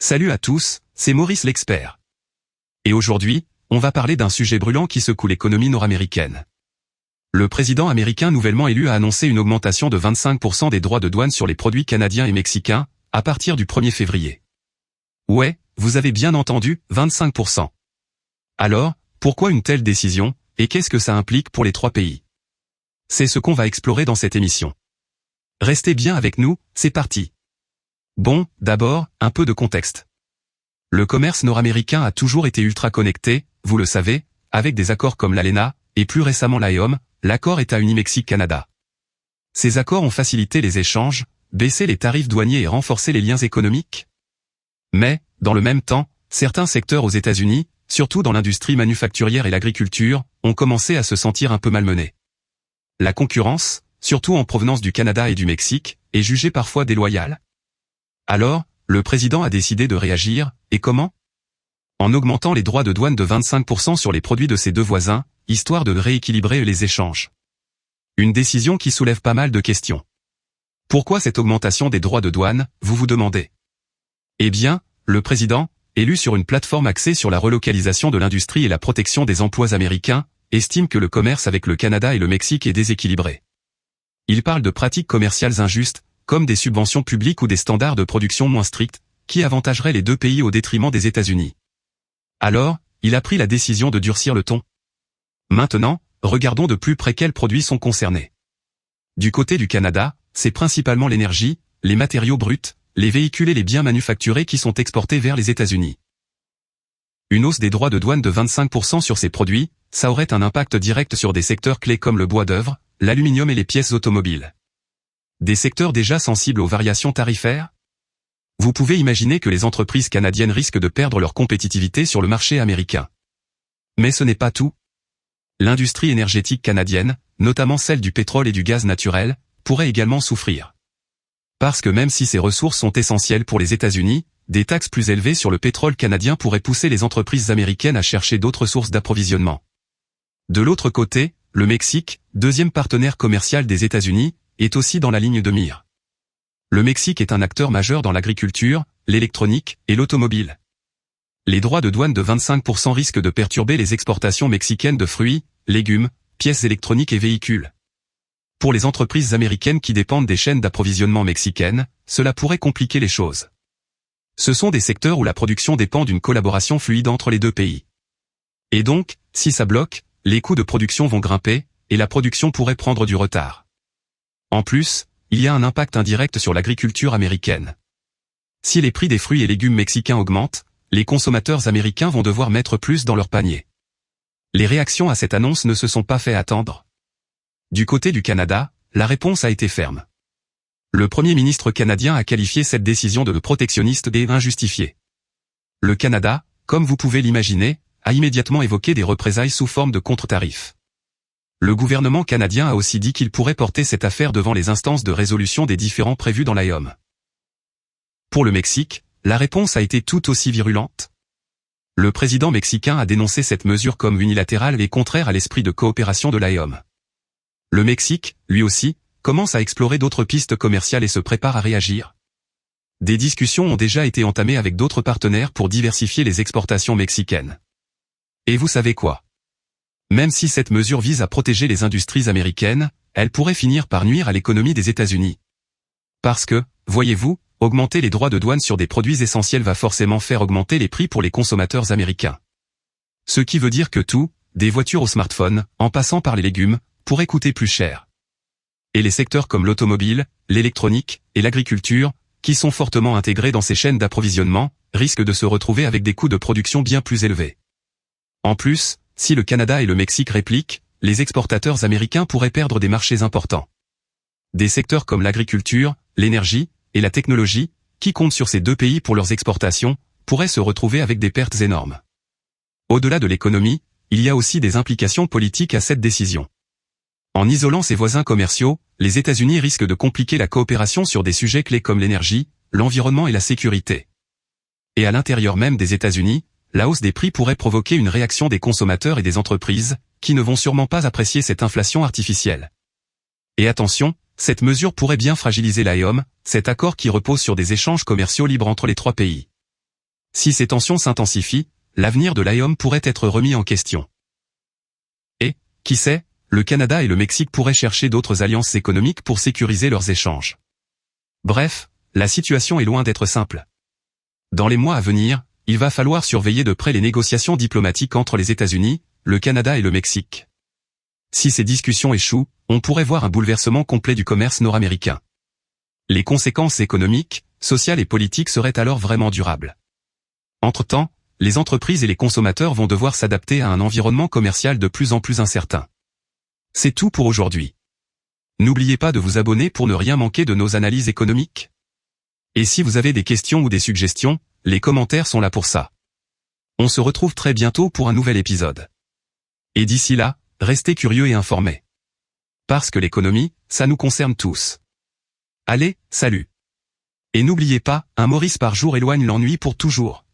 Salut à tous, c'est Maurice l'expert. Et aujourd'hui, on va parler d'un sujet brûlant qui secoue l'économie nord-américaine. Le président américain nouvellement élu a annoncé une augmentation de 25% des droits de douane sur les produits canadiens et mexicains, à partir du 1er février. Ouais, vous avez bien entendu, 25%. Alors, pourquoi une telle décision, et qu'est-ce que ça implique pour les trois pays? C'est ce qu'on va explorer dans cette émission. Restez bien avec nous, c'est parti. Bon, d'abord, un peu de contexte. Le commerce nord-américain a toujours été ultra connecté, vous le savez, avec des accords comme l'ALENA, et plus récemment l'AEOM, l'accord États-Unis-Mexique-Canada. Ces accords ont facilité les échanges, baissé les tarifs douaniers et renforcé les liens économiques. Mais, dans le même temps, certains secteurs aux États-Unis, surtout dans l'industrie manufacturière et l'agriculture, ont commencé à se sentir un peu malmenés. La concurrence, surtout en provenance du Canada et du Mexique, est jugée parfois déloyale. Alors, le président a décidé de réagir, et comment? En augmentant les droits de douane de 25% sur les produits de ses deux voisins, histoire de rééquilibrer les échanges. Une décision qui soulève pas mal de questions. Pourquoi cette augmentation des droits de douane, vous vous demandez? Eh bien, le président, élu sur une plateforme axée sur la relocalisation de l'industrie et la protection des emplois américains, estime que le commerce avec le Canada et le Mexique est déséquilibré. Il parle de pratiques commerciales injustes, comme des subventions publiques ou des standards de production moins stricts, qui avantageraient les deux pays au détriment des États-Unis. Alors, il a pris la décision de durcir le ton. Maintenant, regardons de plus près quels produits sont concernés. Du côté du Canada, c'est principalement l'énergie, les matériaux bruts, les véhicules et les biens manufacturés qui sont exportés vers les États-Unis. Une hausse des droits de douane de 25% sur ces produits, ça aurait un impact direct sur des secteurs clés comme le bois d'œuvre, l'aluminium et les pièces automobiles. Des secteurs déjà sensibles aux variations tarifaires? Vous pouvez imaginer que les entreprises canadiennes risquent de perdre leur compétitivité sur le marché américain. Mais ce n'est pas tout. L'industrie énergétique canadienne, notamment celle du pétrole et du gaz naturel, pourrait également souffrir. Parce que même si ces ressources sont essentielles pour les États-Unis, des taxes plus élevées sur le pétrole canadien pourraient pousser les entreprises américaines à chercher d'autres sources d'approvisionnement. De l'autre côté, le Mexique, deuxième partenaire commercial des États-Unis, est aussi dans la ligne de mire. Le Mexique est un acteur majeur dans l'agriculture, l'électronique et l'automobile. Les droits de douane de 25% risquent de perturber les exportations mexicaines de fruits, légumes, pièces électroniques et véhicules. Pour les entreprises américaines qui dépendent des chaînes d'approvisionnement mexicaines, cela pourrait compliquer les choses. Ce sont des secteurs où la production dépend d'une collaboration fluide entre les deux pays. Et donc, si ça bloque, les coûts de production vont grimper, et la production pourrait prendre du retard. En plus, il y a un impact indirect sur l'agriculture américaine. Si les prix des fruits et légumes mexicains augmentent, les consommateurs américains vont devoir mettre plus dans leur panier. Les réactions à cette annonce ne se sont pas fait attendre. Du côté du Canada, la réponse a été ferme. Le Premier ministre canadien a qualifié cette décision de protectionniste et injustifiée. Le Canada, comme vous pouvez l'imaginer, a immédiatement évoqué des représailles sous forme de contre-tarifs. Le gouvernement canadien a aussi dit qu'il pourrait porter cette affaire devant les instances de résolution des différends prévus dans l'AEOM. Pour le Mexique, la réponse a été tout aussi virulente. Le président mexicain a dénoncé cette mesure comme unilatérale et contraire à l'esprit de coopération de l'AEOM. Le Mexique, lui aussi, commence à explorer d'autres pistes commerciales et se prépare à réagir. Des discussions ont déjà été entamées avec d'autres partenaires pour diversifier les exportations mexicaines. Et vous savez quoi? Même si cette mesure vise à protéger les industries américaines, elle pourrait finir par nuire à l'économie des États-Unis. Parce que, voyez-vous, augmenter les droits de douane sur des produits essentiels va forcément faire augmenter les prix pour les consommateurs américains. Ce qui veut dire que tout, des voitures au smartphone, en passant par les légumes, pourrait coûter plus cher. Et les secteurs comme l'automobile, l'électronique et l'agriculture, qui sont fortement intégrés dans ces chaînes d'approvisionnement, risquent de se retrouver avec des coûts de production bien plus élevés. En plus, si le Canada et le Mexique répliquent, les exportateurs américains pourraient perdre des marchés importants. Des secteurs comme l'agriculture, l'énergie et la technologie, qui comptent sur ces deux pays pour leurs exportations, pourraient se retrouver avec des pertes énormes. Au-delà de l'économie, il y a aussi des implications politiques à cette décision. En isolant ses voisins commerciaux, les États-Unis risquent de compliquer la coopération sur des sujets clés comme l'énergie, l'environnement et la sécurité. Et à l'intérieur même des États-Unis, la hausse des prix pourrait provoquer une réaction des consommateurs et des entreprises, qui ne vont sûrement pas apprécier cette inflation artificielle. Et attention, cette mesure pourrait bien fragiliser l'AEOM, cet accord qui repose sur des échanges commerciaux libres entre les trois pays. Si ces tensions s'intensifient, l'avenir de l'AEOM pourrait être remis en question. Et, qui sait, le Canada et le Mexique pourraient chercher d'autres alliances économiques pour sécuriser leurs échanges. Bref, la situation est loin d'être simple. Dans les mois à venir, il va falloir surveiller de près les négociations diplomatiques entre les États-Unis, le Canada et le Mexique. Si ces discussions échouent, on pourrait voir un bouleversement complet du commerce nord-américain. Les conséquences économiques, sociales et politiques seraient alors vraiment durables. Entre-temps, les entreprises et les consommateurs vont devoir s'adapter à un environnement commercial de plus en plus incertain. C'est tout pour aujourd'hui. N'oubliez pas de vous abonner pour ne rien manquer de nos analyses économiques. Et si vous avez des questions ou des suggestions, les commentaires sont là pour ça. On se retrouve très bientôt pour un nouvel épisode. Et d'ici là, restez curieux et informés. Parce que l'économie, ça nous concerne tous. Allez, salut. Et n'oubliez pas, un Maurice par jour éloigne l'ennui pour toujours.